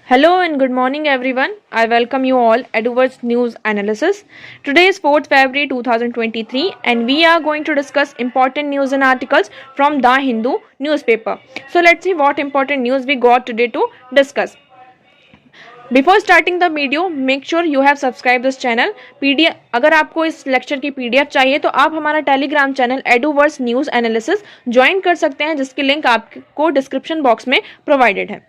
Hello and good morning everyone. I welcome you all at Eduverse News Analysis. Today is 4th February 2023 and we are going to discuss important news and articles from The Hindu newspaper. So let's see what important news we got today to discuss. Before starting the video, make sure you have subscribed this channel. PDF अगर आपको इस lecture की PDF चाहिए तो आप हमारा Telegram channel Eduverse news analysis join कर सकते हैं, जिसकी लिंक आपको डिस्क्रिप्शन बॉक्स में प्रोवाइडेड है।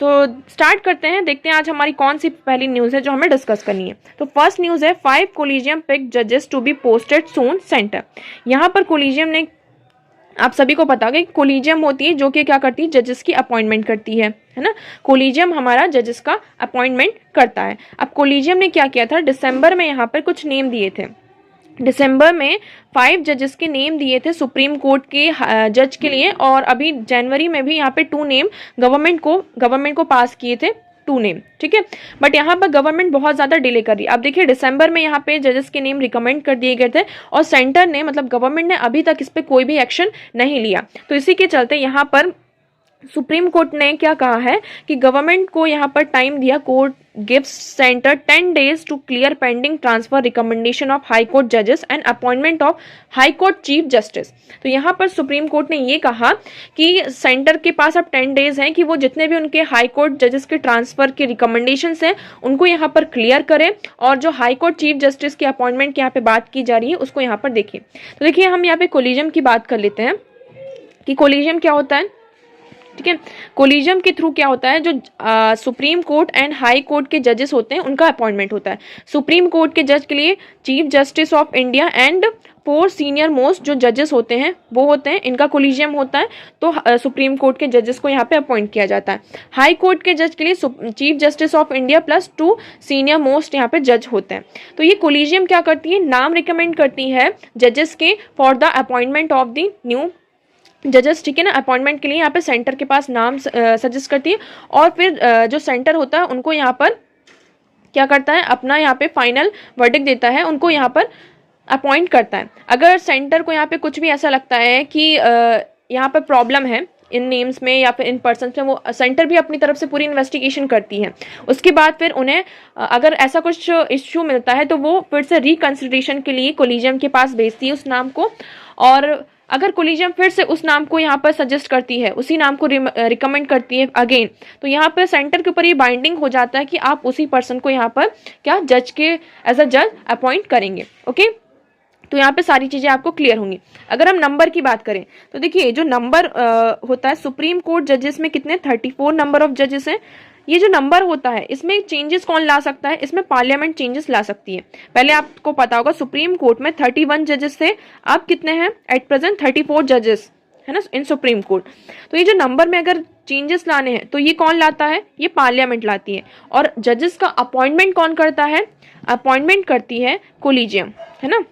तो स्टार्ट करते हैं, देखते हैं आज हमारी कौन सी पहली न्यूज़ है जो हमें डिस्कस करनी है। तो फर्स्ट न्यूज़ है 5 कोलिजियम पिक जजेस to be posted soon centre. यहाँ पर कोलिजियम ने, आप सभी को पता होगा कि कोलिजियम होती है जो कि क्या करती है, जजेस की अपॉइंटमेंट करती है ना। कोलिजियम हमारा जजेस का अपॉइंटमेंट करता है। अब कोलिजियम ने क्या किया था, दिसंबर में यहाँ पर कुछ नेम दिए थे। दिसंबर में 5 जजेस के नेम दिए थे सुप्रीम कोर्ट के जज के लिए, और अभी जनवरी में भी यहाँ पे 2 नेम गवर्नमेंट को पास किए थे, 2 नेम, ठीक है। बट यहाँ पर गवर्नमेंट बहुत ज़्यादा डिले कर रही है। अब देखिए दिसंबर में यहाँ पे जजेस के नेम रिकमेंड कर दिए गए थे और सेंटर ने, मतलब गवर्नमेंट ने अभी तक इस पर कोई भी एक्शन नहीं लिया। तो इसी के चलते यहाँ पर सुप्रीम कोर्ट ने क्या कहा है कि गवर्नमेंट को यहाँ पर टाइम दिया। Court gives centre 10 days to clear pending transfer recommendation of high court जजेस and appointment of high court chief justice. तो यहाँ पर सुप्रीम कोर्ट ने ये कहा कि सेंटर के पास अब 10 days हैं कि वो जितने भी उनके हाई कोर्ट जजेस के ट्रांसफर के रिकमेंडेशंस हैं उनको यहाँ पर क्लियर करें, और जो हाई कोर्ट चीफ जस्टिस की अपॉइंटमेंट की यहाँ पे बात की जा रही है उसको यहाँ पर देखिए। तो देखिए हम यहाँ पे कोलिजियम की बात कर लेते हैं कि कोलिजियम क्या होता है, ठीक है। कोलिजियम के थ्रू क्या होता है, जो supreme court and high court के जजेस होते हैं उनका अपॉइंटमेंट होता है। सुप्रीम कोर्ट के जज के लिए chief justice of India and 4 senior most जो जजेस होते हैं वो होते हैं, इनका कोलिजियम होता है। तो सुप्रीम कोर्ट के जजेस को यहाँ पे अपॉइंट किया जाता है। हाई कोर्ट के जज के लिए chief justice of India plus 2 senior most यहाँ पे जज होते हैं। तो ये कोलिजियम क्या करती है, नाम रिकमेंड करती है जजेस के for the appointment of the new जजेस, ठीक है ना। अपॉइंटमेंट के लिए यहाँ पे सेंटर के पास नाम सजेस्ट करती है, और फिर जो सेंटर होता है उनको यहाँ पर क्या करता है, अपना यहाँ पे फाइनल वर्डिक्ट देता है, उनको यहाँ पर अपॉइंट करता है। अगर सेंटर को यहाँ पे कुछ भी ऐसा लगता है कि यहाँ पर प्रॉब्लम है इन नेम्स में या फिर इन पर्सन में, वो सेंटर भी अपनी तरफ से पूरी इन्वेस्टिगेशन करती है। उसके बाद फिर उन्हें अगर ऐसा कुछ इश्यू मिलता है तो वो फिर से रिकंसिडरेशन के लिए कोलिजियम के पास भेजती है उस नाम को, और अगर कोलिजियम फिर से उस नाम को यहाँ पर सजेस्ट करती है, उसी नाम को रिकमेंड करती है अगेन, तो यहाँ पर सेंटर के ऊपर ये बाइंडिंग हो जाता है कि आप उसी पर्सन को यहाँ पर क्या जज के एज अ जज अपॉइंट करेंगे। ओके, तो यहाँ पे सारी चीज़ें आपको क्लियर होंगी। अगर हम नंबर की बात करें तो देखिए जो नंबर होता है सुप्रीम कोर्ट जजेस में कितने 34 नंबर ऑफ जजेस हैं। ये जो नंबर होता है इसमें चेंजेस कौन ला सकता है, इसमें पार्लियामेंट चेंजेस ला सकती है। पहले आपको पता होगा सुप्रीम कोर्ट में 31 जजेस थे, अब कितने हैं एट प्रेजेंट 34 जजेस है ना इन सुप्रीम कोर्ट। तो ये जो नंबर में अगर चेंजेस लाने हैं तो ये कौन लाता है, ये पार्लियामेंट लाती है। और जजेस का अपॉइंटमेंट कौन करता है, अपॉइंटमेंट करती है कोलिजियम, है ना।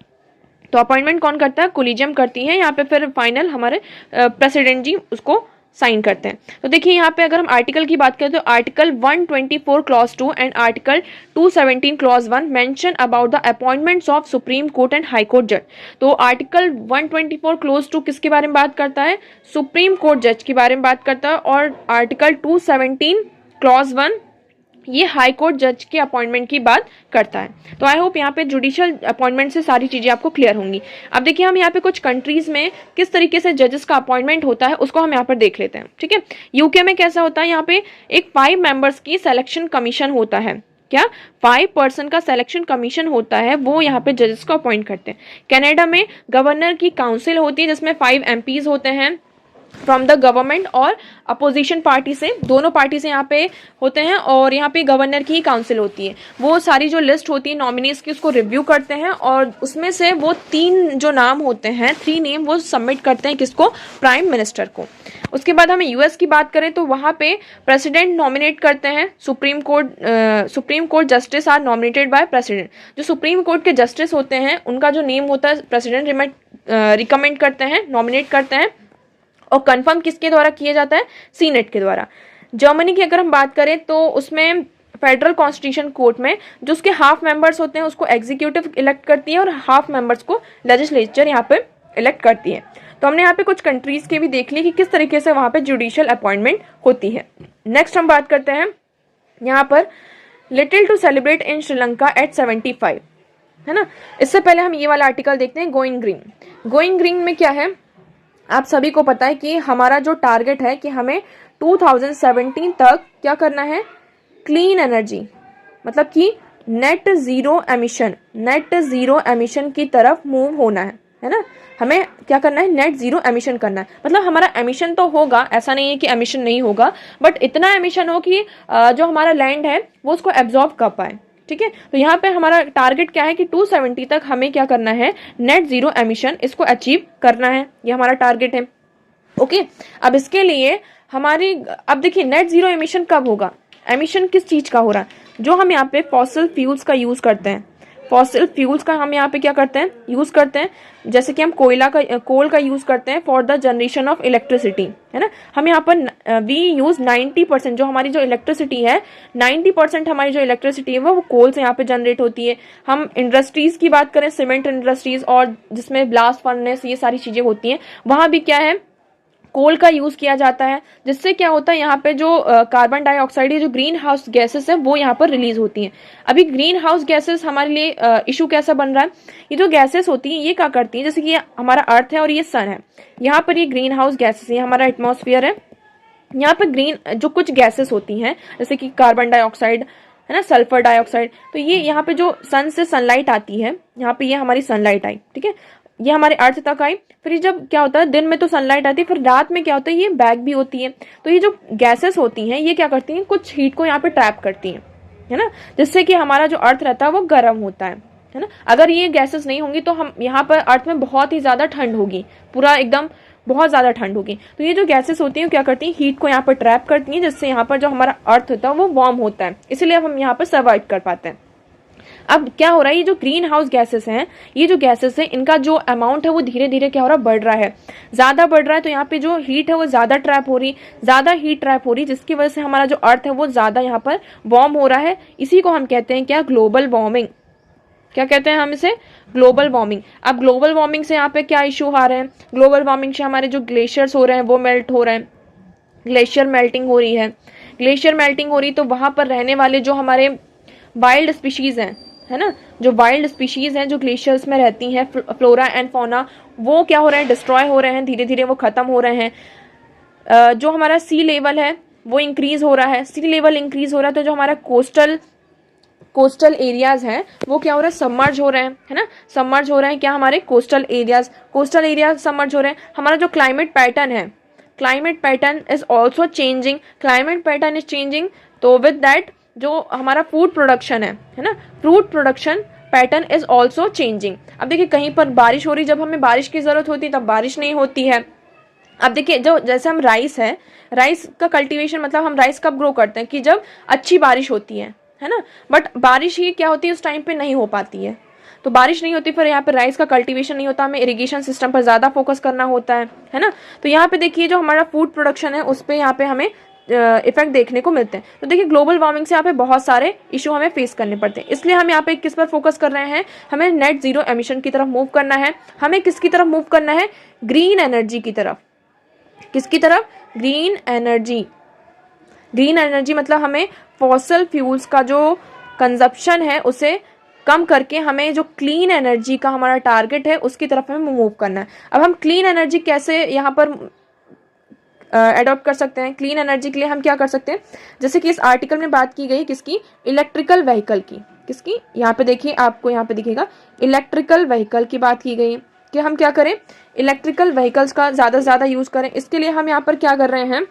तो अपॉइंटमेंट कौन करता है, कोलिजियम करती है। यहाँ पे फिर फाइनल हमारे प्रेसिडेंट जी उसको साइन करते हैं। तो देखिए यहाँ पे अगर हम आर्टिकल की बात करें तो article 124 clause 2 and article 217 clause 1 mention about the appointments of supreme court and high court जज। तो आर्टिकल 124 क्लॉज 2 किसके बारे में बात करता है, सुप्रीम कोर्ट जज के बारे में बात करता है, और आर्टिकल 217 क्लॉज 1 ये हाई कोर्ट जज के अपॉइंटमेंट की बात करता है। तो आई होप यहाँ पे जुडिशियल अपॉइंटमेंट से सारी चीज़ें आपको क्लियर होंगी। अब देखिए हम यहाँ पे कुछ कंट्रीज में किस तरीके से जजेस का अपॉइंटमेंट होता है उसको हम यहाँ पर देख लेते हैं, ठीक है। यूके में कैसा होता है, यहाँ पे एक 5 मेंबर्स की सिलेक्शन कमीशन होता है। क्या 5 पर्सन का सिलेक्शन कमीशन होता है, वो यहाँ पे जजेस को अपॉइंट करते हैं। कनाडा में गवर्नर की काउंसिल होती है जिसमें 5 MPs होते हैं फ्रॉम द गवर्नमेंट और अपोजिशन पार्टी से, दोनों पार्टी से यहाँ पे होते हैं, और यहाँ पे गवर्नर की ही काउंसिल होती है। वो सारी जो लिस्ट होती है नॉमिनीज की उसको रिव्यू करते हैं, और उसमें से वो 3 जो नाम होते हैं 3 नेम वो सबमिट करते हैं किसको, प्राइम मिनिस्टर को। उसके बाद हमें यूएस की बात करें तो वहाँ पे प्रेसिडेंट नॉमिनेट करते हैं, supreme court justice are nominated by president. जो सुप्रीम कोर्ट के जस्टिस होते हैं उनका जो नेम होता है प्रेसिडेंट रिकमेंड करते हैं, नॉमिनेट करते हैं, और कंफर्म किसके द्वारा किया जाता है, सीनेट के द्वारा। जर्मनी की अगर हम बात करें तो उसमें फेडरल कॉन्स्टिट्यूशन कोर्ट में जो उसके हाफ मेंबर्स होते हैं उसको एग्जीक्यूटिव इलेक्ट करती है, और हाफ मेंबर्स को लेजिस्लेचर यहाँ पे इलेक्ट करती है। तो हमने यहाँ पे कुछ कंट्रीज के भी देख ली कि किस तरीके से वहाँ पे जुडिशियल अपॉइंटमेंट होती है। नेक्स्ट हम बात करते हैं यहाँ पर little to celebrate in Sri Lanka at 75, है ना। इससे पहले हम ये वाला आर्टिकल देखते हैं, गोइंग ग्रीन। गोइंग ग्रीन में क्या है, आप सभी को पता है कि हमारा जो टारगेट है कि हमें 2017 तक क्या करना है, क्लीन एनर्जी, मतलब कि नेट जीरो एमिशन की तरफ मूव होना है ना। हमें क्या करना है, नेट जीरो एमिशन करना है। मतलब हमारा एमिशन तो होगा, ऐसा नहीं है कि एमिशन नहीं होगा, बट इतना एमिशन हो कि जो हमारा लैंड है वो उसको एब्जॉर्ब कर पाए, ठीक है। तो यहाँ पे हमारा टारगेट क्या है कि 270 तक हमें क्या करना है, नेट जीरो एमिशन इसको अचीव करना है, ये हमारा टारगेट है। ओके, अब इसके लिए हमारी, अब देखिए नेट जीरो एमिशन कब होगा, एमिशन किस चीज का हो रहा है, जो हम यहाँ पे फॉसिल फ्यूल्स का यूज करते हैं, फॉसिल फ्यूल्स का हम यहाँ पे क्या करते हैं, यूज करते हैं। जैसे कि हम कोल का यूज करते हैं for the generation of electricity, है ना। हम यहाँ पर वी यूज 90%, जो हमारी जो इलेक्ट्रिसिटी है 90% हमारी जो इलेक्ट्रिसिटी है वो कोल से यहाँ पे जनरेट होती है। हम इंडस्ट्रीज की बात करें, सीमेंट इंडस्ट्रीज और जिसमें ब्लास्ट फर्नेस ये सारी चीजें होती हैं, वहां भी क्या है, कोल का यूज किया जाता है। जिससे क्या होता है, यहाँ पे जो कार्बन डाइऑक्साइड, जो ग्रीन हाउस गैसेस है वो यहाँ पर रिलीज होती हैं। अभी ग्रीन हाउस गैसेस हमारे लिए इशू कैसा बन रहा है, ये जो गैसेस होती हैं ये क्या करती हैं, जैसे कि ये हमारा अर्थ है और ये सन है, यहाँ पर ये ग्रीन हाउस गैसेस, ये हमारा एटमॉस्फेयर है, यहाँ पर ग्रीन जो कुछ गैसेस होती हैं जैसे कि कार्बन डाइऑक्साइड, है ना, सल्फर डाइऑक्साइड, तो ये यहाँ पे जो सन से सनलाइट आती है, यहाँ पे ये हमारी सनलाइट आई, ठीक है, ये हमारे अर्थ तक आई। फिर जब क्या होता है, दिन में तो सनलाइट आती है, फिर रात में क्या होता है, ये बैक भी होती है। तो ये जो गैसेस होती हैं ये क्या करती हैं, कुछ हीट को यहाँ पे ट्रैप करती हैं, है ना, जिससे कि हमारा जो अर्थ रहता है वो गर्म होता है ना। अगर ये गैसेस नहीं होंगी तो हम यहाँ पर अर्थ में बहुत ही ज्यादा ठंड होगी, पूरा एकदम बहुत ज्यादा ठंड होगी। तो ये जो गैसेस होती हैं क्या करती हैं, हीट को यहाँ पर ट्रैप करती हैं, जिससे यहाँ पर जो हमारा अर्थ होता है वो वार्म होता है, इसलिए हम यहाँ पर सर्वाइव कर पाते हैं। अब क्या हो रहा है, ये जो ग्रीन हाउस गैसेस हैं, ये जो गैसेस हैं इनका जो अमाउंट है वो धीरे धीरे क्या हो रहा है, बढ़ रहा है, ज्यादा बढ़ रहा है। तो यहाँ पे जो हीट है वो ज्यादा हीट ट्रैप हो रही, जिसकी वजह से हमारा जो अर्थ है वो ज्यादा यहाँ पर वार्म हो रहा है। इसी को हम कहते हैं क्या, ग्लोबल वार्मिंग। क्या कहते हैं हम इसे, ग्लोबल वार्मिंग। अब ग्लोबल वार्मिंग से यहाँ पे क्या इशू आ रहे हैं, ग्लोबल वार्मिंग से हमारे जो ग्लेशियर्स हो रहे हैं वो मेल्ट हो रहे हैं, ग्लेशियर मेल्टिंग हो रही है। ग्लेशियर मेल्टिंग हो रही तो वहां पर रहने वाले जो हमारे वाइल्ड स्पीशीज हैं, है ना, जो वाइल्ड स्पीशीज हैं जो ग्लेशियर्स में रहती हैं, फ्लोरा एंड फौना, वो क्या हो रहे हैं, डिस्ट्रॉय हो रहे हैं, धीरे धीरे वो खत्म हो रहे हैं। जो हमारा सी लेवल है वो इंक्रीज हो रहा है, सी लेवल इंक्रीज हो रहा है, तो जो हमारा कोस्टल एरियाज हैं वो क्या हो रहा है, सबमर्ज हो रहे हैं, है ना, सबमर्ज हो रहे हैं। क्या हमारे कोस्टल एरियाज सबमर्ज हो रहे हैं। हमारा जो climate pattern is also changing, climate pattern is changing. तो विद दैट जो हमारा फूड प्रोडक्शन है ना, food production pattern is also changing. अब देखिए कहीं पर बारिश हो रही, जब हमें बारिश की जरूरत होती है तब बारिश नहीं होती है। अब देखिए जो जैसे हम राइस का कल्टीवेशन, मतलब हम राइस कब ग्रो करते हैं, कि जब अच्छी बारिश होती है ना, बट बारिश ही क्या होती है उस टाइम पे नहीं हो पाती है, तो बारिश नहीं होती, फिर यहाँ पे राइस का कल्टीवेशन नहीं होता, हमें इरिगेशन सिस्टम पर ज्यादा फोकस करना होता है ना। तो यहाँ पे देखिए जो हमारा फूड प्रोडक्शन है उस पे यहाँ पे हमें इफेक्ट देखने को मिलते हैं। तो देखिए ग्लोबल वार्मिंग से यहाँ पे बहुत सारे इशू हमें फेस करने पड़ते हैं, इसलिए हम यहाँ पे किस पर फोकस कर रहे हैं, हमें नेट जीरो एमिशन की तरफ मूव करना है। हमें किसकी तरफ मूव करना है, ग्रीन एनर्जी की तरफ। किसकी तरफ, ग्रीन एनर्जी। ग्रीन एनर्जी मतलब हमें फॉसिल फ्यूल्स का जो कंजप्शन है उसे कम करके हमें जो क्लीन एनर्जी का हमारा टारगेट है उसकी तरफ हमें मूव करना है। अब हम क्लीन एनर्जी कैसे यहाँ पर एडॉप्ट कर सकते हैं, क्लीन एनर्जी के लिए हम क्या कर सकते हैं, जैसे कि इस आर्टिकल में बात की गई किसकी, इलेक्ट्रिकल व्हीकल की। किसकी, यहाँ पे देखिए, आपको यहाँ पे दिखेगा इलेक्ट्रिकल व्हीकल की बात की गई है कि हम क्या करें, इलेक्ट्रिकल व्हीकल्स का ज़्यादा से ज़्यादा यूज़ करें। इसके लिए हम यहाँ पर क्या कर रहे हैं,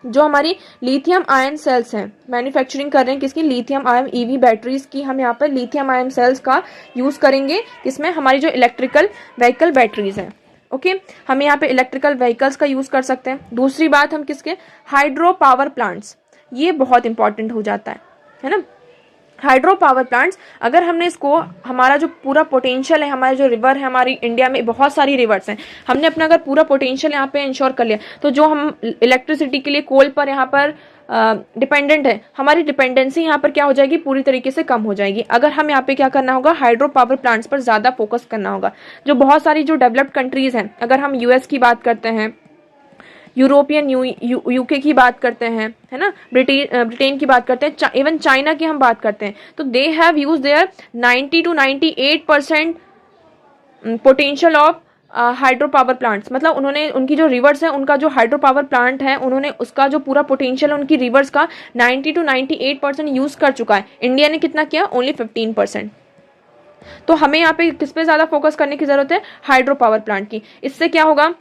जो हमारी लिथियम आयन सेल्स हैं, मैन्युफैक्चरिंग कर रहे हैं किसकी, लिथियम आयन ईवी बैटरीज की। हम यहाँ पर लिथियम आयन सेल्स का यूज़ करेंगे किसमें, हमारी जो इलेक्ट्रिकल व्हीकल बैटरीज हैं। ओके, हम यहाँ पे इलेक्ट्रिकल व्हीकल्स का यूज़ कर सकते हैं। दूसरी बात हम किसके, हाइड्रो पावर प्लांट्स, ये बहुत इंपॉर्टेंट हो जाता है ना। हाइड्रो पावर प्लांट्स, अगर हमने इसको, हमारा जो पूरा पोटेंशियल है, हमारे जो रिवर है, हमारी इंडिया में बहुत सारी रिवर्स हैं, हमने अपना अगर पूरा पोटेंशियल यहाँ पे इंश्योर कर लिया, तो जो हम इलेक्ट्रिसिटी के लिए कोल पर यहाँ पर डिपेंडेंट है, हमारी डिपेंडेंसी यहाँ पर क्या हो जाएगी, पूरी तरीके से कम हो जाएगी। अगर हम यहाँ पे क्या करना होगा, हाइड्रो पावर प्लांट्स पर ज़्यादा फोकस करना होगा। जो बहुत सारी जो डेवलप्ड कंट्रीज़ हैं, अगर हम यूएस की बात करते हैं, यूरोपियन यूके की बात करते हैं, है ना, ब्रिटेन की बात करते हैं, इवन चाइना की हम बात करते हैं, तो they have use their 90 to 98% potential of hydro power plants. मतलब उन्होंने उनकी जो रिवर्स है, उनका जो हाइड्रो पावर प्लांट है, उन्होंने उसका जो पूरा पोटेंशियल है उनकी रिवर्स का 90 to 98% यूज कर चुका है। इंडिया ने कितना किया? ओनली 15%। तो हमें यहाँ पे किस पे ज्यादा फोकस करने की जरूरत है? हाइड्रो पावर प्लांट की। इससे क्या होगा?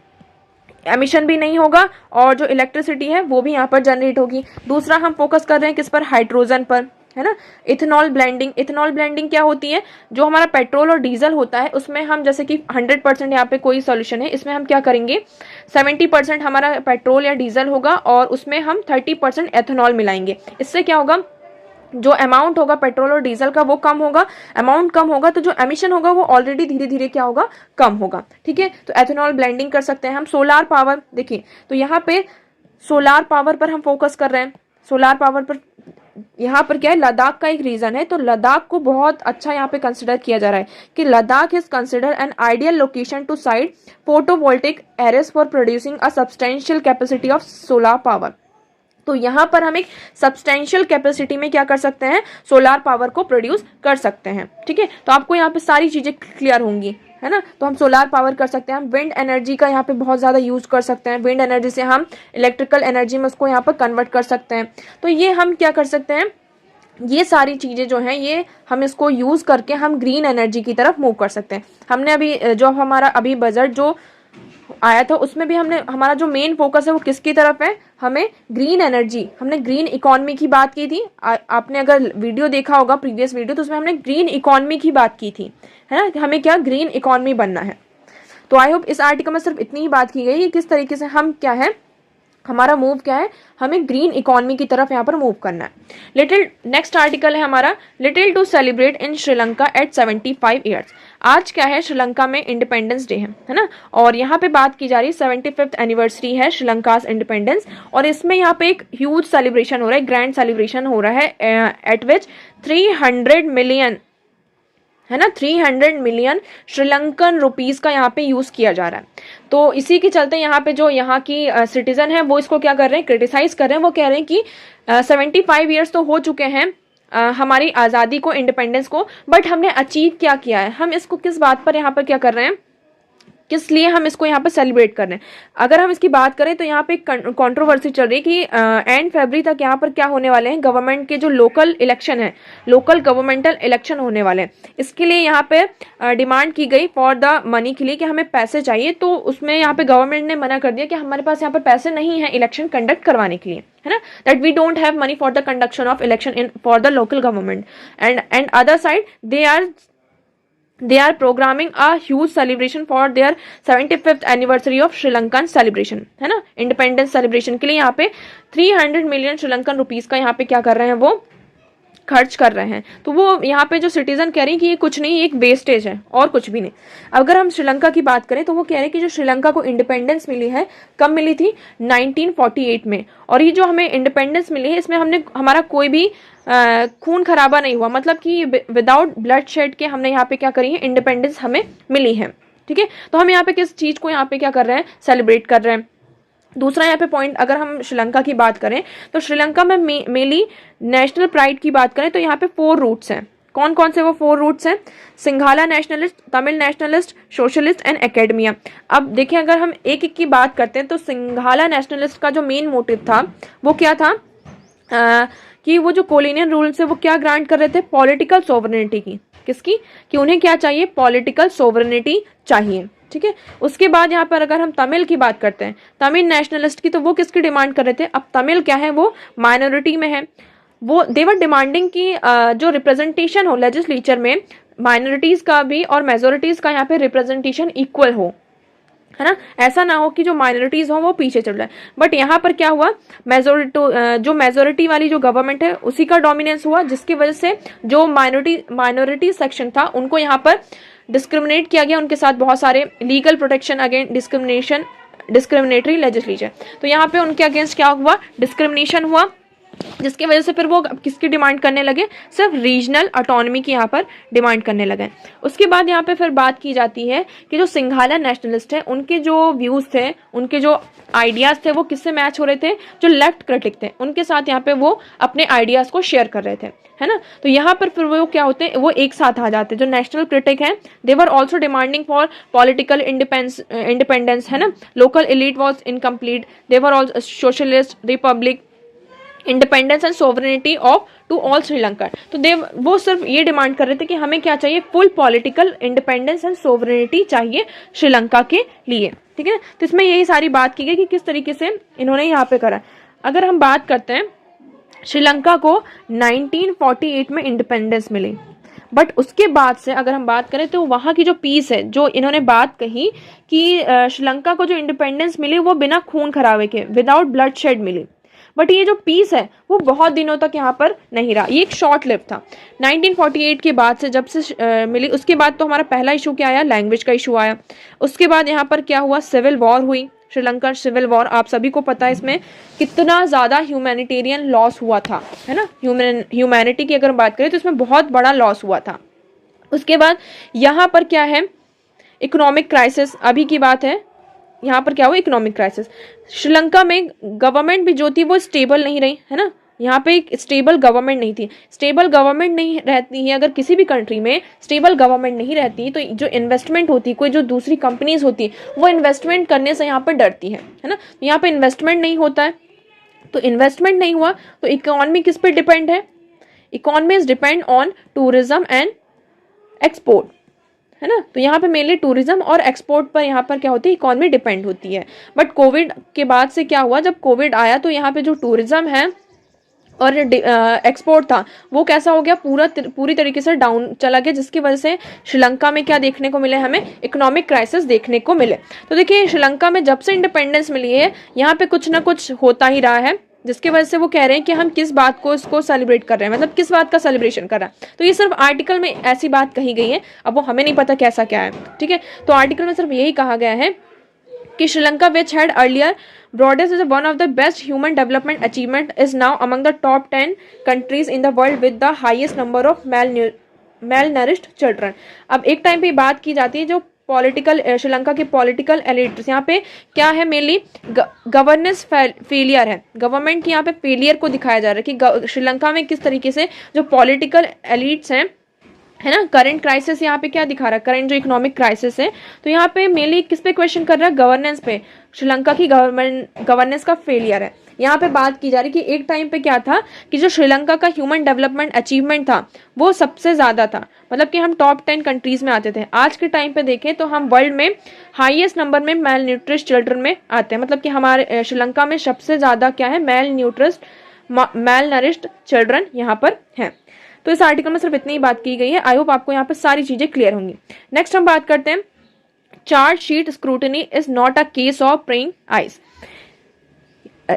एमिशन भी नहीं होगा और जो इलेक्ट्रिसिटी है वो भी यहाँ पर जनरेट होगी। दूसरा हम फोकस कर रहे हैं किस पर? हाइड्रोजन पर, है ना। Ethanol blending. इथेनॉल ब्लेंडिंग क्या होती है? जो हमारा पेट्रोल और डीजल होता है उसमें हम जैसे कि 100% यहाँ पे कोई सॉल्यूशन है, इसमें हम क्या करेंगे, 70% हमारा पेट्रोल या डीजल होगा और उसमें हम 30% एथेनॉल मिलाएंगे। इससे क्या होगा? जो अमाउंट होगा पेट्रोल और डीजल का वो कम होगा, अमाउंट कम होगा तो जो एमिशन होगा वो ऑलरेडी धीरे धीरे क्या होगा? कम होगा। ठीक है, तो एथेनॉल ब्लेंडिंग कर सकते हैं हम। सोलार पावर, देखिए तो यहाँ पे सोलार पावर पर हम फोकस कर रहे हैं। सोलार पावर पर यहाँ पर क्या है? लद्दाख का एक रीजन है, तो लद्दाख को बहुत अच्छा यहाँ पे कंसिडर किया जा रहा है कि Ladakh is consider an ideal location to site photovoltaic arrays for producing a substantial capacity of solar power. तो यहाँ पर हम एक सब्सटेंशियल कैपेसिटी में क्या कर सकते हैं? सोलार पावर को प्रोड्यूस कर सकते हैं। ठीक है, तो आपको यहाँ पे सारी चीजें क्लियर होंगी, है ना। तो हम सोलार पावर कर सकते हैं, हम विंड एनर्जी का यहाँ पे बहुत ज़्यादा यूज कर सकते हैं। विंड एनर्जी से हम इलेक्ट्रिकल एनर्जी में उसको यहाँ पर कन्वर्ट कर सकते हैं। तो ये हम क्या कर सकते हैं? ये सारी चीज़ें जो हैं ये हम इसको यूज़ करके हम ग्रीन एनर्जी की तरफ मूव कर सकते हैं। हमने अभी जो हमारा अभी बजट जो आया था उसमें भी हमने हमारा जो मेन फोकस है वो किसकी तरफ है? हमें ग्रीन एनर्जी, हमने ग्रीन इकोनॉमी की बात की थी। आपने अगर वीडियो देखा होगा प्रीवियस वीडियो तो उसमें हमने ग्रीन इकोनॉमी की बात की थी, है ना, कि हमें क्या ग्रीन इकोनॉमी बनना है। तो आई होप इस आर्टिकल में सिर्फ इतनी ही बात की गई कि किस तरीके से हम क्या है, हमारा मूव क्या है, हमें ग्रीन इकोनॉमी की तरफ यहाँ पर मूव करना है। लिटिल नेक्स्ट आर्टिकल है हमारा, little to celebrate in Sri Lanka at 75 years. आज क्या है? श्रीलंका में इंडिपेंडेंस डे है ना, और यहाँ पे बात की जा रही है 75th एनिवर्सरी है श्रीलंका इंडिपेंडेंस, और इसमें यहाँ पे एक ह्यूज सेलिब्रेशन हो रहा है, ग्रैंड सेलिब्रेशन हो रहा है एट विच 300 मिलियन, है ना, 300 मिलियन श्रीलंकन रुपीस का यहाँ पे यूज किया जा रहा है। तो इसी के चलते यहाँ पे जो यहाँ की सिटीजन है वो इसको क्या कर रहे हैं? क्रिटिसाइज कर रहे हैं। वो कह रहे हैं कि 75 ईयर्स तो हो चुके हैं हमारी आज़ादी को, इंडिपेंडेंस को, बट हमने अचीव क्या किया है? हम इसको किस बात पर यहाँ पर क्या कर रहे हैं, किस लिए हम इसको यहाँ पर सेलिब्रेट कर रहे हैं? अगर हम इसकी बात करें तो यहाँ पे कंट्रोवर्सी चल रही है कि एंड फरवरी तक यहाँ पर क्या होने वाले हैं, गवर्नमेंट के जो लोकल इलेक्शन है, लोकल गवर्नमेंटल इलेक्शन होने वाले हैं। इसके लिए यहाँ पे डिमांड की गई फॉर द मनी के लिए कि हमें पैसे चाहिए, तो उसमें यहाँ पे गवर्नमेंट ने मना कर दिया कि हमारे पास यहाँ पर पैसे नहीं है इलेक्शन कंडक्ट करवाने के लिए, है ना, that we don't have money for the conduction of election in for the local government. And other side they are programming a huge celebration for their 75th anniversary of Sri Lankan celebration, है ना, independence celebration के लिए यहाँ पे 300 million Sri Lankan rupees का यहाँ पे क्या कर रहे हैं, वो खर्च कर रहे हैं। तो वो यहाँ पे जो सिटीजन कह रही है कि ये कुछ नहीं, एक वेस्टेज है और कुछ भी नहीं। अगर हम श्रीलंका की बात करें तो वो कह रहे हैं कि जो श्रीलंका को इंडिपेंडेंस मिली है, कब मिली थी? 1948 में, और ये जो हमें इंडिपेंडेंस मिली है इसमें हमने हमारा कोई भी खून खराबा नहीं हुआ, मतलब कि विदाउट ब्लड शेड के हमने यहाँ पे क्या करी है, इंडिपेंडेंस हमें मिली है। ठीक है, तो हम यहाँ पे किस चीज़ को यहाँ पे क्या कर रहे हैं, सेलिब्रेट कर रहे हैं। दूसरा यहाँ पे पॉइंट, अगर हम श्रीलंका की बात करें तो श्रीलंका में मेनली नेशनल प्राइड की बात करें तो यहाँ पे 4 रूट्स हैं। कौन कौन से वो 4 रूट्स हैं? Sinhala nationalist, Tamil nationalist, socialist and academia. अब देखिए अगर हम एक एक की बात करते हैं तो सिंघाला नेशनलिस्ट का जो मेन मोटिव था वो क्या था, कि वो जो कॉलोनियल रूल्स है वो क्या ग्रांट कर रहे थे, पॉलिटिकल सोवरेनिटी की। किसकी? कि उन्हें क्या चाहिए, पॉलिटिकल सोवरेनिटी चाहिए। ठीक है, उसके बाद यहाँ पर अगर हम तमिल की बात करते हैं, तमिल नेशनलिस्ट की, तो वो किसकी डिमांड कर रहे थे? अब तमिल क्या है, वो माइनॉरिटी में है, वो देवर डिमांडिंग की जो रिप्रेजेंटेशन हो लेजिस्लेचर में माइनॉरिटीज का भी और मेजोरिटीज का यहाँ पे रिप्रेजेंटेशन इक्वल हो, है ना, ऐसा ना हो कि जो माइनॉरिटीज हो वो पीछे चल रहा है। बट यहाँ पर क्या हुआ, जो मेजोरिटी वाली जो गवर्नमेंट है उसी का डोमिनेंस हुआ, जिसकी वजह से जो माइनॉरिटी सेक्शन था उनको यहाँ पर डिस्क्रिमिनेट किया गया, उनके साथ बहुत सारे legal protection against discriminatory legislature. तो यहाँ पे उनके अगेंस्ट क्या हुआ, डिस्क्रिमिनेशन हुआ, जिसकी वजह से फिर वो किसकी डिमांड करने लगे, सिर्फ रीजनल ऑटोनॉमी की यहाँ पर डिमांड करने लगे। उसके बाद यहाँ पे फिर बात की जाती है कि जो सिंघाला नेशनलिस्ट है उनके जो व्यूज थे, उनके जो आइडियाज थे वो किससे मैच हो रहे थे, जो लेफ्ट क्रिटिक थे उनके साथ यहाँ पे वो अपने आइडियाज को शेयर कर रहे थे, है ना। तो यहाँ पर फिर वो क्या होते हैं, वो एक साथ आ जाते हैं। जो नेशनल क्रिटिक हैं they were also demanding for political independence, है ना। Local elite was incomplete, they were all socialist, republic, independence and sovereignty of to all Sri Lanka. तो वो सिर्फ ये डिमांड कर रहे थे कि हमें क्या चाहिए, full political independence and sovereignty चाहिए श्रीलंका के लिए, ठीक है ना। तो इसमें यही सारी बात की गई कि किस तरीके से इन्होंने यहाँ पे करा। अगर हम बात करते हैं, श्रीलंका को 1948 में इंडिपेंडेंस मिली, बट उसके बाद से अगर हम बात करें तो वहाँ की जो पीस है, जो इन्होंने बात कही कि श्रीलंका को जो इंडिपेंडेंस मिली वो बिना खून खराबे के, विदाउट ब्लड शेड मिली, बट ये जो पीस है वो बहुत दिनों तक यहाँ पर नहीं रहा, ये एक शॉर्ट लिव था। 1948 के बाद से जब से मिली, उसके बाद तो हमारा पहला इशू क्या आया, लैंग्वेज का इशू आया। उसके बाद यहाँ पर क्या हुआ, सिविल वॉर हुई, श्रीलंका सिविल वॉर, आप सभी को पता है इसमें कितना ज़्यादा ह्यूमैनिटेरियन लॉस हुआ था, है ना। ह्यूमैनिटी की अगर बात करें तो इसमें बहुत बड़ा लॉस हुआ था। उसके बाद यहाँ पर क्या है, इकोनॉमिक क्राइसिस, अभी की बात है, यहाँ पर क्या हुआ, इकोनॉमिक क्राइसिस। श्रीलंका में गवर्नमेंट भी जो थी वो स्टेबल नहीं रही, है ना। यहाँ पे एक स्टेबल गवर्नमेंट नहीं थी। स्टेबल गवर्नमेंट नहीं रहती है, अगर किसी भी कंट्री में स्टेबल गवर्नमेंट नहीं रहती तो जो इन्वेस्टमेंट होती, कोई जो दूसरी कंपनीज होती वो इन्वेस्टमेंट करने से यहाँ पर डरती है ना। यहाँ पे इन्वेस्टमेंट नहीं होता है, तो इन्वेस्टमेंट नहीं हुआ तो इकोनॉमी किस पे डिपेंड है, economies depend on tourism and export, है ना। तो यहाँ पे मेनली टूरिज्म और एक्सपोर्ट पर यहाँ पर क्या होती है, इकोनॉमी डिपेंड होती है। बट कोविड के बाद से क्या हुआ, जब कोविड आया तो यहाँ पे जो टूरिज्म है और एक्सपोर्ट था वो कैसा हो गया, पूरी तरीके से डाउन चला गया, जिसकी वजह से श्रीलंका में क्या देखने को मिले, हमें इकोनॉमिक क्राइसिस देखने को मिले। तो देखिए श्रीलंका में जब से इंडिपेंडेंस मिली है यहाँ पे कुछ ना कुछ होता ही रहा है, जिसकी वजह से वो कह रहे हैं कि हम किस बात को इसको सेलिब्रेट कर रहे हैं, मतलब किस बात का सेलिब्रेशन कर रहा है। तो ये सिर्फ आर्टिकल में ऐसी बात कही गई है, अब वो हमें नहीं पता कैसा क्या है, ठीक है। तो आर्टिकल में सिर्फ यही कहा गया है कि Sri Lanka which had earlier broadest is one of the best human development achievement is now among the top 10 countries in the world with the highest number of male nourished children. अब एक टाइम पे बात की जाती है जो पॉलिटिकल श्रीलंका के political elites, यहाँ पे क्या है, मेनली गवर्नेंस फेलियर है, गवर्नमेंट की यहाँ पे फेलियर को दिखाया जा रहा है कि श्रीलंका में किस तरीके से जो पॉलिटिकल एलिट्स हैं, है ना। करंट क्राइसिस यहाँ पे क्या दिखा रहा है, करंट जो इकोनॉमिक क्राइसिस है, तो यहाँ पे मेनली किस पे क्वेश्चन कर रहा है, गवर्नेंस पे, श्रीलंका की गवर्नेंस का फेलियर है। यहाँ पे बात की जा रही कि एक टाइम पे क्या था कि जो श्रीलंका का ह्यूमन डेवलपमेंट अचीवमेंट था वो सबसे ज़्यादा था, मतलब कि हम टॉप 10 कंट्रीज़ में आते थे। आज के टाइम पे देखें तो हम वर्ल्ड में हाईएस्ट नंबर में मेल न्यूट्रिश चिल्ड्रन में आते हैं, मतलब कि हमारे श्रीलंका में सबसे ज़्यादा क्या है, मेल नरिश्ड चिल्ड्रन यहाँ पर हैं। तो इस आर्टिकल में सिर्फ इतनी ही बात की गई है। आई होप आपको यहाँ पर सारी चीज़ें क्लियर होंगी। नेक्स्ट हम बात करते हैं, chargesheet scrutiny is not a case of praying eyes.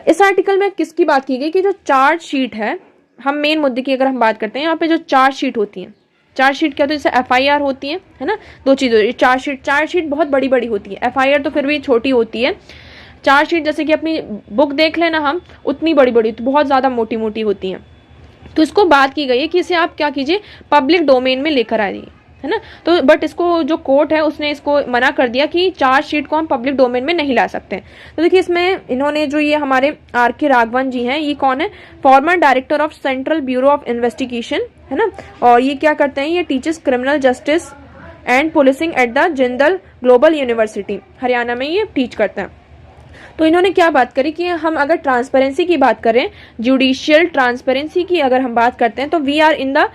इस आर्टिकल में किसकी बात की गई कि जो चार्जशीट है, हम मेन मुद्दे की अगर हम बात करते हैं, यहाँ पे जो चार्जशीट होती है, चार्जशीट क्या होती है, जैसे FIR होती है ना, दो चीज़ होती है। चार्जशीट बहुत बड़ी बड़ी होती है, FIR तो फिर भी छोटी होती है। चार्जशीट जैसे कि अपनी बुक देख लेना हम, उतनी बड़ी बड़ी तो बहुत ज़्यादा मोटी मोटी होती हैं। तो इसको बात की गई है कि इसे आप क्या कीजिए, पब्लिक डोमेन में लेकर आइए, है ना। तो बट इसको जो कोर्ट है उसने इसको मना कर दिया कि चार्जशीट को हम पब्लिक डोमेन में नहीं ला सकते। तो देखिए इसमें इन्होंने जो ये हमारे RK राघवन जी हैं, ये कौन है, farmer director of central bureau of investigation, है ना। और ये क्या करते हैं, ये teachers criminal justice and policing at the Jindal global university, Haryana में ये टीच करते हैं। तो इन्होंने क्या बात करी कि हम अगर ट्रांसपेरेंसी की बात करें, जुडिशियल ट्रांसपेरेंसी की अगर हम बात करते हैं, तो we are in the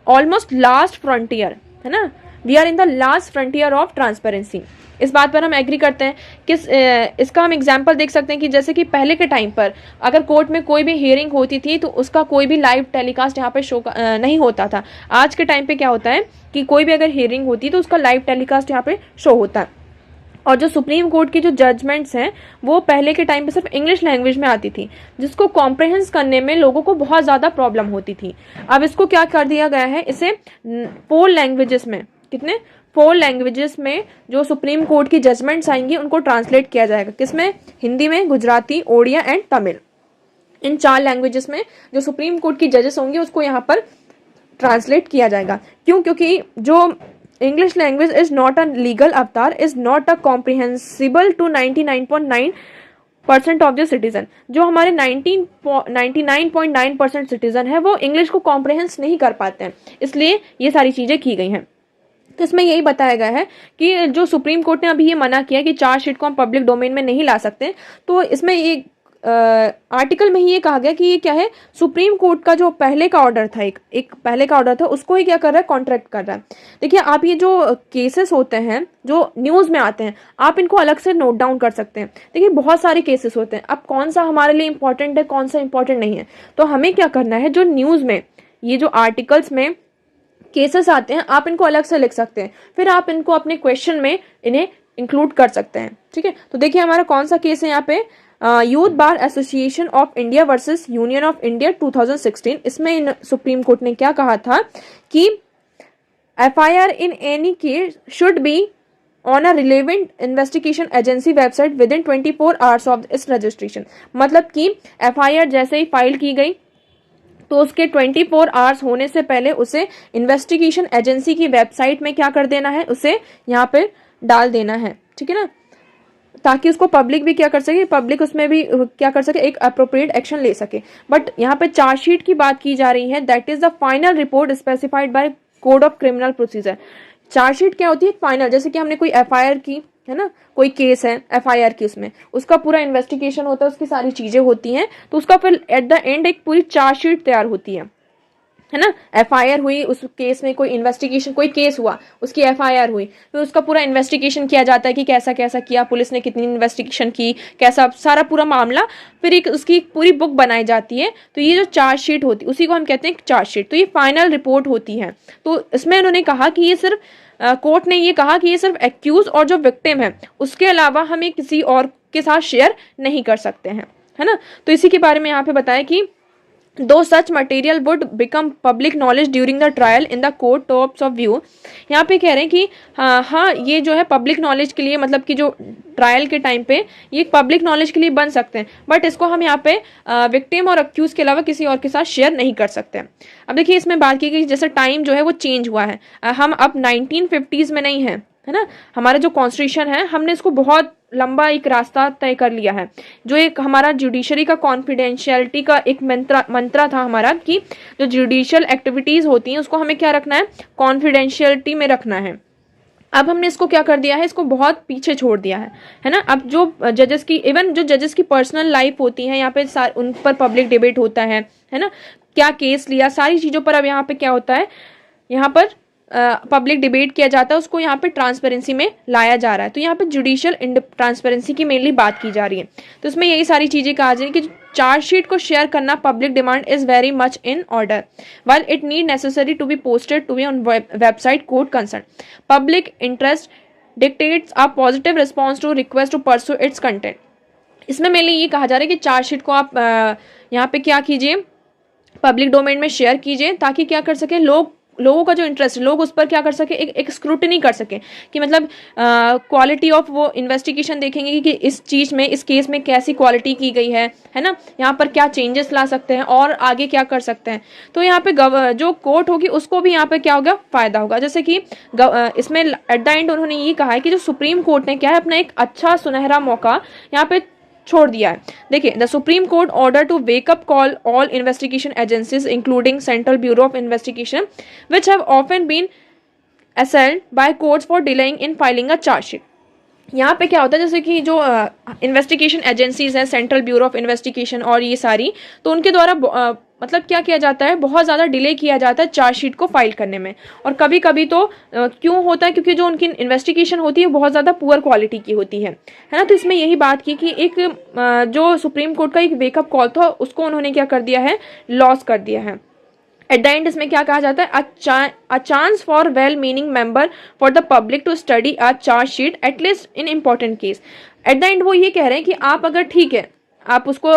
almost last frontier, है ना, we are in the last frontier of transparency. इस बात पर हम एग्री करते हैं। इसका हम एग्जांपल देख सकते हैं कि जैसे कि पहले के टाइम पर अगर कोर्ट में कोई भी हियरिंग होती थी तो उसका कोई भी लाइव टेलीकास्ट यहाँ पे शो नहीं होता था। आज के टाइम पे क्या होता है कि कोई भी अगर हियरिंग होती है तो उसका लाइव टेलीकास्ट यहाँ पे शो होता है। और जो सुप्रीम कोर्ट की जो जजमेंट्स हैं वो पहले के टाइम पे सिर्फ इंग्लिश लैंग्वेज में आती थी, जिसको कॉम्प्रहेंस करने में लोगों को बहुत ज़्यादा प्रॉब्लम होती थी। अब इसको क्या कर दिया गया है, इसे 4 लैंग्वेजेस में, कितने 4 लैंग्वेजेस में जो सुप्रीम कोर्ट की जजमेंट्स आएंगी उनको ट्रांसलेट किया जाएगा। किसमें, हिंदी में, Gujarati, Odia and Tamil. In 4 languages में जो सुप्रीम कोर्ट की जजेस होंगे उसको यहाँ पर ट्रांसलेट किया जाएगा। क्यों? क्योंकि जो English language is not a legal avatar, is not a comprehensible to 99.9% of the citizen. जो हमारे 99.9% सिटीजन है वो इंग्लिश को कॉम्प्रिहेंस नहीं कर पाते हैं, इसलिए ये सारी चीजें की गई हैं। तो इसमें यही बताया गया है कि जो सुप्रीम कोर्ट ने अभी ये मना किया कि चार्जशीट को हम पब्लिक डोमेन में नहीं ला सकते, तो इसमें ये आर्टिकल में ही ये कहा गया कि ये क्या है, सुप्रीम कोर्ट का जो पहले का ऑर्डर था, एक पहले का ऑर्डर था, उसको ही क्या कर रहा है, कॉन्ट्रैक्ट कर रहा है। देखिए आप ये जो केसेस होते हैं जो न्यूज में आते हैं, आप इनको अलग से नोट डाउन कर सकते हैं। देखिए बहुत सारे केसेस होते हैं, अब कौन सा हमारे लिए इंपॉर्टेंट है, कौन सा इंपॉर्टेंट नहीं है, तो हमें क्या करना है, जो न्यूज में ये जो आर्टिकल्स में केसेस आते हैं आप इनको अलग से लिख सकते हैं, फिर आप इनको अपने क्वेश्चन में इन्हें इंक्लूड कर सकते हैं। ठीक है, तो देखिए हमारा कौन सा केस है यहाँ पे, youth bar association of India versus union of India 2016। इसमें सुप्रीम कोर्ट ने क्या कहा था कि FIR in any case should be on a relevant investigation agency website with in 24 hours of its registration. मतलब कि FIR जैसे ही फाइल की गई तो उसके 24 आवर्स होने से पहले उसे इन्वेस्टिगेशन एजेंसी की वेबसाइट में क्या कर देना है, उसे यहाँ पे डाल देना है। ठीक है ना, ताकि उसको पब्लिक भी क्या कर सके, पब्लिक उसमें भी क्या कर सके, एक अप्रोप्रिएट एक्शन ले सके। बट यहाँ पे चार्जशीट की बात की जा रही है, that is the final report specified by code of criminal procedure. Chargesheet क्या होती है, फाइनल, जैसे कि हमने कोई FIR की है ना, कोई केस है FIR की, उसमें उसका पूरा इन्वेस्टिगेशन होता है, उसकी सारी चीजें होती हैं, तो उसका फिर एट द एंड एक पूरी चार्जशीट तैयार होती है ना। FIR हुई, उस केस में कोई इन्वेस्टिगेशन, कोई केस हुआ, उसकी FIR हुई, फिर उसका पूरा इन्वेस्टिगेशन किया जाता है कि कैसा कैसा किया, पुलिस ने कितनी इन्वेस्टिगेशन की, कैसा सारा पूरा मामला, फिर एक उसकी पूरी बुक बनाई जाती है। तो ये जो चार्जशीट होती है उसी को हम कहते हैं चार्जशीट। तो ये फाइनल रिपोर्ट होती है। तो इसमें उन्होंने कहा कि ये सिर्फ कोर्ट ने ये कहा कि ये सिर्फ एक्यूज और जो विक्टिम है उसके अलावा हम ये किसी और के साथ शेयर नहीं कर सकते हैं, है ना। तो इसी के बारे में यहाँ पे बताया कि though such material would become public knowledge during the trial in the court tops of view. यहाँ पे कह रहे हैं कि हाँ ये जो है पब्लिक नॉलेज के लिए, मतलब कि जो ट्रायल के टाइम पे ये पब्लिक नॉलेज के लिए बन सकते हैं, बट इसको हम यहाँ पे विक्टिम और अक्यूज के अलावा किसी और के साथ शेयर नहीं कर सकते। अब देखिए इसमें बात की गई, जैसे टाइम जो है वो चेंज हुआ है, हम अब 1950s में नहीं है ना। हमारा जो कॉन्स्टिट्यूशन है हमने इसको बहुत लंबा एक रास्ता तय कर लिया है। जो एक हमारा जुडिशरी का कॉन्फिडेंशियलिटी का एक मंत्रा था हमारा, कि जो जुडिशियल एक्टिविटीज होती हैं उसको हमें क्या रखना है, कॉन्फिडेंशियलिटी में रखना है। अब हमने इसको क्या कर दिया है, इसको बहुत पीछे छोड़ दिया है ना। अब जो जजेस की, इवन जो जजेस की पर्सनल लाइफ होती है यहाँ पे उन पर पब्लिक डिबेट होता है ना, क्या केस लिया, सारी चीज़ों पर अब यहाँ पे क्या होता है, यहाँ पर पब्लिक डिबेट किया जाता है, उसको यहाँ पे ट्रांसपेरेंसी में लाया जा रहा है। तो यहाँ पे जुडिशियल ट्रांसपेरेंसी की मेनली बात की जा रही है। तो इसमें यही सारी चीज़ें कहा जा रही है कि चार्जशीट को शेयर करना public demand is very much in order, while it need necessary to be posted to be on website court concern. Public interest dictates a positive response to request to pursue its content. इसमें mainly ये कहा जा रहा है कि chargesheet को आप यहाँ पे क्या कीजिए, पब्लिक डोमेन में शेयर कीजिए, ताकि क्या कर सके, लोगों का जो इंटरेस्ट है, लोग उस पर क्या कर सके, एक स्क्रूटनी कर सके, कि मतलब क्वालिटी ऑफ वो इन्वेस्टिगेशन देखेंगे कि इस चीज़ में, इस केस में कैसी क्वालिटी की गई है ना, यहाँ पर क्या चेंजेस ला सकते हैं और आगे क्या कर सकते हैं। तो यहाँ पे जो कोर्ट होगी उसको भी यहाँ पे क्या होगा, फायदा होगा। जैसे कि इसमें एट द एंड उन्होंने ये कहा है कि जो सुप्रीम कोर्ट ने क्या है, अपना एक अच्छा सुनहरा मौका यहाँ पे छोड़ दिया है। देखिए, the supreme court order to wake up call all investigation agencies including central bureau of investigation which have often been assailed by courts for delaying in filing a chargesheet. यहाँ पे क्या होता है, जैसे कि जो इन्वेस्टिगेशन एजेंसीज हैं, सेंट्रल ब्यूरो ऑफ इन्वेस्टिगेशन और ये सारी, तो उनके द्वारा मतलब क्या किया जाता है, बहुत ज़्यादा डिले किया जाता है चार्जशीट को फाइल करने में। और कभी कभी तो क्यों होता है, क्योंकि जो उनकी इन्वेस्टिगेशन होती है बहुत ज़्यादा पुअर क्वालिटी की होती है ना। तो इसमें यही बात की कि एक जो सुप्रीम कोर्ट का एक वेकअप कॉल था उसको उन्होंने क्या कर दिया है, लॉस कर दिया है। एट द एंड इसमें क्या कहा जाता है, a chance for well meaning member for the public to study a chargesheet at least in important case. At the end वो ये कह रहे हैं कि आप अगर ठीक है, आप उसको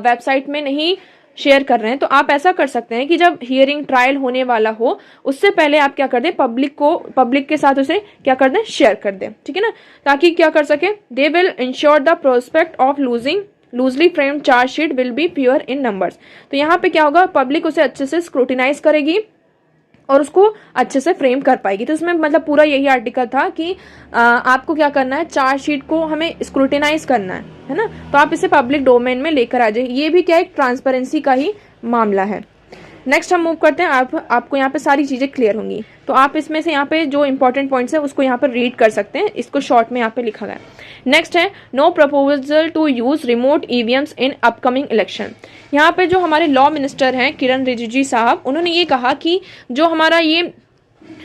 वेबसाइट में नहीं शेयर कर रहे हैं, तो आप ऐसा कर सकते हैं कि जब हियरिंग ट्रायल होने वाला हो उससे पहले आप क्या कर दें, पब्लिक के साथ उसे क्या कर दें, शेयर कर दें। ठीक है ना, ताकि क्या कर सके, they will ensure the prospect of losing loosely framed chargesheet will be pure in numbers. तो यहाँ पे क्या होगा, पब्लिक उसे अच्छे से स्क्रूटिनाइज करेगी और उसको अच्छे से फ्रेम कर पाएगी। तो इसमें मतलब पूरा यही आर्टिकल था कि आपको क्या करना है, चार्जशीट को हमें स्क्रूटिनाइज करना है ना। तो आप इसे पब्लिक डोमेन में लेकर आ जाइए। ये भी क्या एक ट्रांसपेरेंसी का ही मामला है। नेक्स्ट हम मूव करते हैं। आपको यहाँ पे सारी चीज़ें क्लियर होंगी, तो आप इसमें से यहाँ पे जो इंपॉर्टेंट पॉइंट्स है उसको यहाँ पर रीड कर सकते हैं। इसको शॉर्ट में यहाँ पे लिखा गया। नेक्स्ट है no proposal to use remote EVMs in upcoming election. यहाँ पे जो हमारे लॉ मिनिस्टर हैं किरण रिजिजू साहब, उन्होंने ये कहा कि जो हमारा ये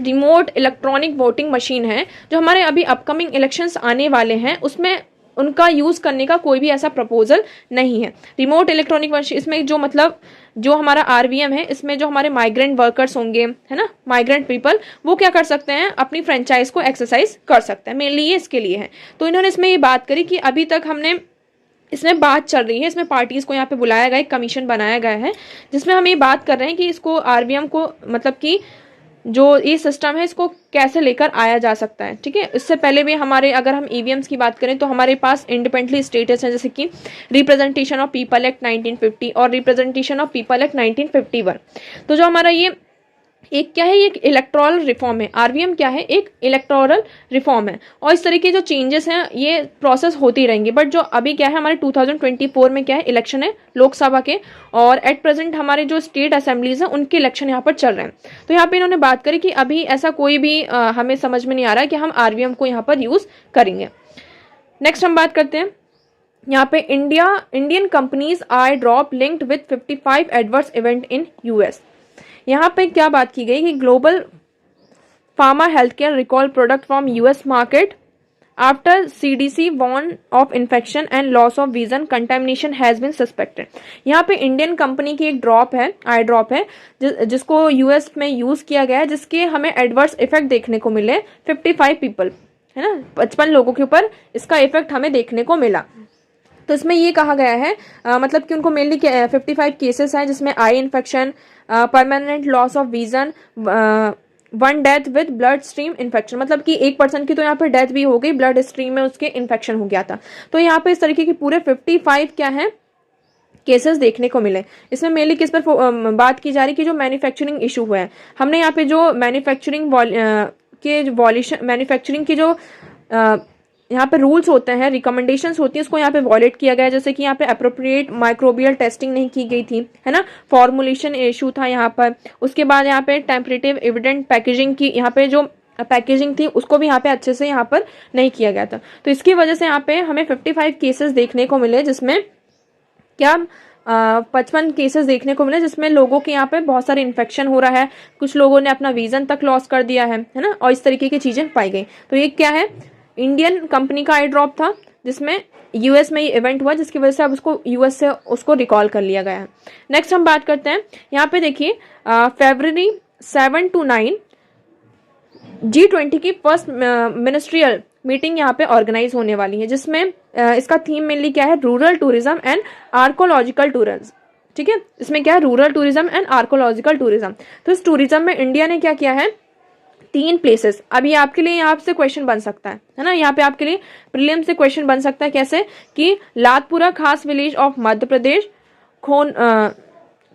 रिमोट इलेक्ट्रॉनिक वोटिंग मशीन है, जो हमारे अभी अपकमिंग इलेक्शंस आने वाले हैं, उसमें उनका यूज करने का कोई भी ऐसा प्रपोजल नहीं है। रिमोट इलेक्ट्रॉनिक मशीन, इसमें जो मतलब जो हमारा आरवीएम है, इसमें जो हमारे माइग्रेंट वर्कर्स होंगे, है ना, माइग्रेंट पीपल, वो क्या कर सकते हैं, अपनी फ्रेंचाइज को एक्सरसाइज कर सकते हैं। मेनली ये इसके लिए है। तो इन्होंने इसमें ये बात करी कि अभी तक हमने इसमें बात चल रही है, इसमें पार्टीज को यहाँ पे बुलाया गया, एक कमीशन बनाया गया है जिसमें हम ये बात कर रहे हैं कि इसको आरवीएम को मतलब कि जो ये सिस्टम है इसको कैसे लेकर आया जा सकता है। ठीक है, इससे पहले भी हमारे अगर हम ईवीएम्स की बात करें तो हमारे पास इंडिपेंडेंटली स्टेटस है, जैसे कि रिप्रेजेंटेशन ऑफ पीपल एक्ट 1950 और रिप्रेजेंटेशन ऑफ पीपल एक्ट 1951। तो जो हमारा ये एक क्या है, ये इलेक्टोरल रिफॉर्म है। आरवीएम क्या है, एक इलेक्टोरल रिफॉर्म है और इस तरीके जो चेंजेस हैं ये प्रोसेस होती रहेंगी। बट जो अभी क्या है, हमारे 2024 में क्या है, इलेक्शन है लोकसभा के, और एट प्रेजेंट हमारे जो स्टेट असेंबलीज हैं उनके इलेक्शन यहाँ पर चल रहे हैं। तो यहाँ पे इन्होंने बात करी कि अभी ऐसा कोई भी हमें समझ में नहीं आ रहा है कि हम आरवीएम को यहाँ पर यूज करेंगे। नेक्स्ट हम बात करते हैं यहाँ पे Indian companies eye drop linked with 55 adverse event in US. यहाँ पे क्या बात की गई कि global pharma health care recall product from US market after CDC warn of infection and loss of vision contamination has been suspected. यहाँ पे Indian company की एक ड्रॉप है, आई ड्रॉप है, जिसको यूएस में यूज किया गया है, जिसके हमें एडवर्स इफेक्ट देखने को मिले 55 पीपल, है ना, 55 लोगों के ऊपर इसका इफेक्ट हमें देखने को मिला। तो इसमें ये कहा गया है मतलब कि उनको मेनली 55 केसेस हैं जिसमें eye infection, permanent loss of vision, one death with blood stream infection, मतलब कि एक पर्सन की तो यहाँ पर डेथ भी हो गई, ब्लड स्ट्रीम में उसके इन्फेक्शन हो गया था। तो यहाँ पे इस तरीके के पूरे 55 क्या है केसेस देखने को मिले। इसमें मेनली किस पर बात की जा रही कि जो मैन्युफैक्चरिंग इशू हुआ है, हमने यहाँ पे जो मैन्युफैक्चरिंग की जो यहाँ पे रूल्स होते हैं, रिकमेंडेशंस होती हैं, उसको यहाँ पे वॉयलेट किया गया है। जैसे कि यहाँ पे अप्रोप्रिएट माइक्रोबियल टेस्टिंग नहीं की गई थी, है ना, फॉर्मुलेशन इशू था यहाँ पर। उसके बाद यहाँ पे टेम्परेटिव एविडेंट पैकेजिंग की, यहाँ पे जो पैकेजिंग थी उसको भी यहाँ पे अच्छे से यहाँ पर नहीं किया गया था। तो इसकी वजह से यहाँ पे हमें 55 केसेस देखने को मिले, जिसमें क्या 55 केसेस देखने को मिले, जिसमें लोगों के यहाँ पे बहुत सारे इन्फेक्शन हो रहा है, कुछ लोगों ने अपना विजन तक लॉस कर दिया है ना, और इस तरीके की चीजें पाई गई। तो ये क्या है, इंडियन कंपनी का आई ड्रॉप था जिसमें यूएस में ये इवेंट हुआ, जिसकी वजह से अब उसको यूएस से उसको रिकॉल कर लिया गया है। नेक्स्ट हम बात करते हैं, यहाँ पे देखिए February 7 to 9 G20 की फर्स्ट मिनिस्ट्रियल मीटिंग यहाँ पे ऑर्गेनाइज होने वाली है, जिसमें इसका थीम मेनली क्या है, rural tourism and archaeological tourism. ठीक है, इसमें क्या है, rural tourism and archaeological tourism. तो इस टूरिज्म में इंडिया ने क्या किया है, 3 प्लेसेस। अभी आपके लिए यहाँ से क्वेश्चन बन सकता है ना, यहाँ पे आपके लिए प्रीलिम से क्वेश्चन बन सकता है। कैसे कि Latpura Khas village of Madhya Pradesh,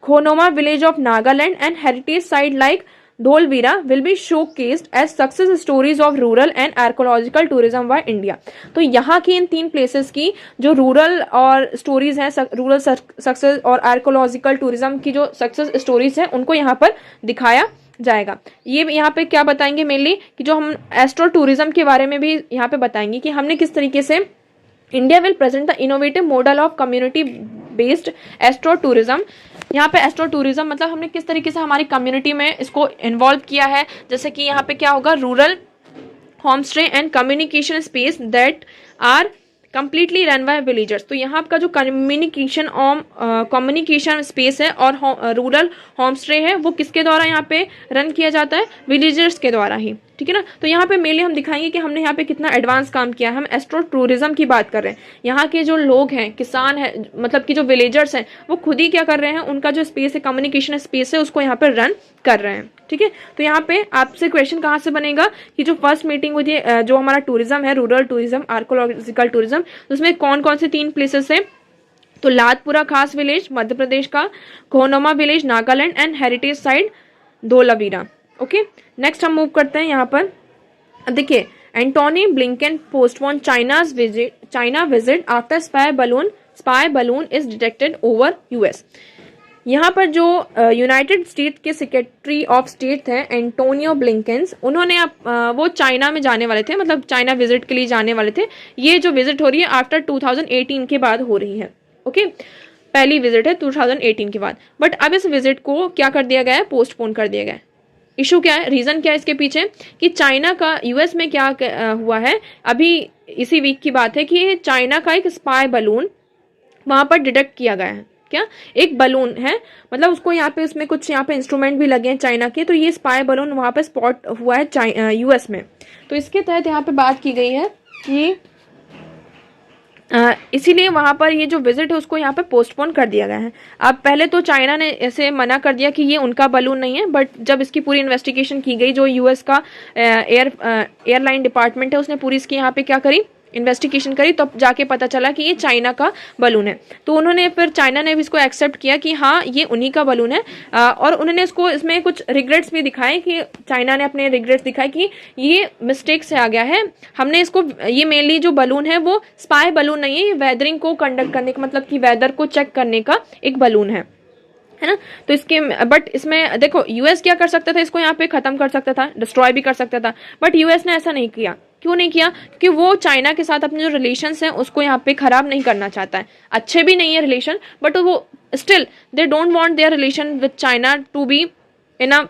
Khonoma village of Nagaland and heritage site like Dholavira will be showcased as success stories of rural and archaeological tourism by India. तो यहाँ की इन 3 प्लेसेस की जो रूरल और स्टोरीज हैं, रूरल सक्सेस और आर्कोलॉजिकल टूरिज्म की जो सक्सेस स्टोरीज हैं, उनको यहाँ पर दिखाया जाएगा। ये यहाँ पे क्या बताएंगे मेनली कि जो हम एस्ट्रो टूरिज्म के बारे में भी यहाँ पे बताएंगे कि हमने किस तरीके से India will present the innovative model of community based astro tourism. यहाँ पे एस्ट्रो टूरिज्म मतलब हमने किस तरीके से हमारी कम्युनिटी में इसको इन्वॉल्व किया है। जैसे कि यहाँ पे क्या होगा, rural home stay and communication space that are completely run by villagers. तो यहाँ का जो कम्युनिकेशन स्पेस है और रूरल होम स्टे है, वो किसके द्वारा यहाँ पे रन किया जाता है, विलेजर्स के द्वारा ही। ठीक है ना, तो यहाँ पे मेनली हम दिखाएंगे कि हमने यहाँ पे कितना एडवांस काम किया है। हम एस्ट्रो टूरिज्म की बात कर रहे हैं, यहाँ के जो लोग हैं, किसान है, मतलब कि जो विलेजर्स हैं, वो खुद ही क्या कर रहे हैं, उनका जो स्पेस है, कम्युनिकेशन स्पेस है, उसको यहाँ पे रन कर रहे हैं। ठीक है, तो यहाँ पे आपसे क्वेश्चन कहाँ से बनेगा कि जो फर्स्ट मीटिंग हुई थी, जो हमारा टूरिज्म है, रूरल टूरिज्म, आर्कोलॉजिकल टूरिज्म, उसमें कौन कौन से 3 प्लेसेस है, तो लातपुरा खास विलेज मध्य प्रदेश का, Khonoma village Nagaland and heritage site Dholavira. Okay, next हम मूव करते हैं यहाँ पर। देखिए, Antony Blinken postpone China visit after spy balloon is detected over US. यहाँ पर जो यूनाइटेड स्टेट के सेक्रेटरी ऑफ स्टेट थे एंटोनियो ब्लिंकन, उन्होंने वो चाइना में जाने वाले थे, मतलब चाइना विजिट के लिए जाने वाले थे। ये जो विजिट हो रही है आफ्टर 2018 के बाद हो रही है। ओके, पहली विजिट है 2018 के बाद, बट अब इस विजिट को क्या कर दिया गया है, पोस्टपोन कर दिया गया है। इशू क्या है, रीजन क्या है इसके पीछे, कि चाइना का यूएस में क्या हुआ है, अभी इसी वीक की बात है कि चाइना का एक स्पाई बलून वहां पर डिटेक्ट किया गया है। क्या, एक बलून है, मतलब उसको यहाँ पे, उसमें कुछ यहाँ पे इंस्ट्रूमेंट भी लगे हैं चाइना के, तो ये स्पाई बलून वहां पे स्पॉट हुआ है यूएस में। तो इसके तहत यहाँ पे बात की गई है कि इसीलिए वहां पर ये जो विजिट है उसको यहाँ पे पोस्टपोन कर दिया गया है। अब पहले तो चाइना ने ऐसे मना कर दिया कि ये उनका बलून नहीं है, बट जब इसकी पूरी इन्वेस्टिगेशन की गई, जो यूएस का एयरलाइन डिपार्टमेंट है उसने पूरी इसकी यहाँ पे क्या करी, इन्वेस्टिगेशन करी, तो जाके पता चला कि ये चाइना का बलून है। तो उन्होंने फिर चाइना ने भी इसको एक्सेप्ट किया कि हाँ ये उन्हीं का बलून है, और उन्होंने इसको इसमें कुछ रिग्रेट्स भी दिखाए, कि चाइना ने अपने रिग्रेट्स दिखाए कि ये मिस्टेक से आ गया है, हमने इसको, ये मेनली जो बलून है वो स्पाई बलून नहीं है, ये वेदरिंग को कंडक्ट करने का, मतलब कि वेदर को चेक करने का एक बलून है ना। तो इसके बट इसमें देखो, यूएस क्या कर सकता था, इसको यहाँ पे खत्म कर सकता था, डिस्ट्रॉय भी कर सकता था, बट यूएस ने ऐसा नहीं किया। क्यों नहीं किया, क्योंकि वो चाइना के साथ अपने जो रिलेशंस हैं उसको यहाँ पे खराब नहीं करना चाहता है। अच्छे भी नहीं है रिलेशन, बट वो still they don't want their relation with China to be in a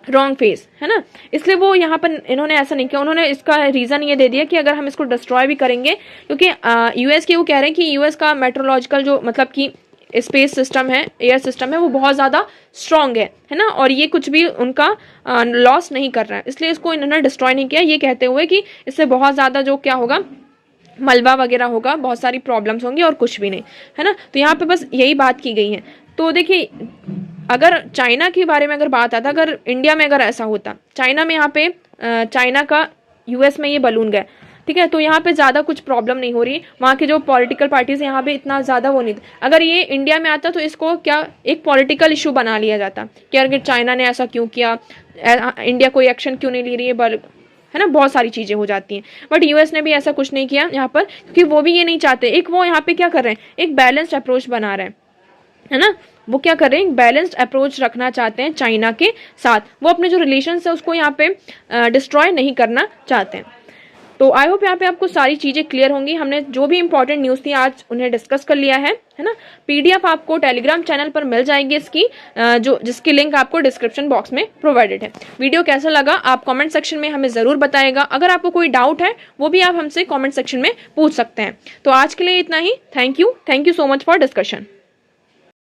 wrong face, है ना। इसलिए वो यहाँ पर इन्होंने ऐसा नहीं किया। उन्होंने इसका रीजन ये दे दिया कि अगर हम इसको डिस्ट्रॉय भी करेंगे, क्योंकि यूएस के वो कह रहे हैं कि यूएस का मेट्रोलॉजिकल जो, मतलब कि स्पेस सिस्टम है, एयर सिस्टम है, वो बहुत ज़्यादा स्ट्रांग है ना, और ये कुछ भी उनका लॉस नहीं कर रहा है, इसलिए इसको इन्होंने डिस्ट्रॉय नहीं किया, ये कहते हुए कि इससे बहुत ज़्यादा जो क्या होगा, मलबा वगैरह होगा, बहुत सारी प्रॉब्लम्स होंगी और कुछ भी नहीं, है ना। तो यहाँ पे बस यही बात की गई है। तो देखिए, अगर चाइना के बारे में अगर बात आता, अगर इंडिया में अगर ऐसा होता, चाइना में यहाँ पे चाइना का यूएस में ये बलून गए, ठीक है, तो यहाँ पे ज़्यादा कुछ प्रॉब्लम नहीं हो रही, वहाँ के जो पॉलिटिकल पार्टीज यहाँ पे इतना ज़्यादा वो नहीं था। अगर ये इंडिया में आता तो इसको क्या एक पॉलिटिकल इशू बना लिया जाता कि अगर चाइना ने ऐसा क्यों किया, इंडिया कोई एक्शन क्यों नहीं ले रही है ना, बहुत सारी चीज़ें हो जाती हैं। बट यूएस ने भी ऐसा कुछ नहीं किया यहाँ पर, क्योंकि वो भी ये नहीं चाहते, एक वो यहाँ पे क्या कर रहे हैं, एक बैलेंस्ड अप्रोच बना रहे हैं, है ना। वो क्या कर रहे हैं, बैलेंस्ड अप्रोच रखना चाहते हैं चाइना के साथ, वो अपने जो रिलेशन है उसको यहाँ पे डिस्ट्रॉय नहीं करना चाहते हैं। तो आई होप यहाँ पे आपको सारी चीज़ें क्लियर होंगी। हमने जो भी इंपॉर्टेंट न्यूज़ थी आज उन्हें डिस्कस कर लिया है ना। पीडीएफ आपको टेलीग्राम चैनल पर मिल जाएगी इसकी, जिसकी लिंक आपको डिस्क्रिप्शन बॉक्स में प्रोवाइडेड है। वीडियो कैसा लगा आप कमेंट सेक्शन में हमें ज़रूर बताइएगा। अगर आपको कोई डाउट है वो भी आप हमसे कमेंट सेक्शन में पूछ सकते हैं। तो आज के लिए इतना ही। Thank you so much for discussion.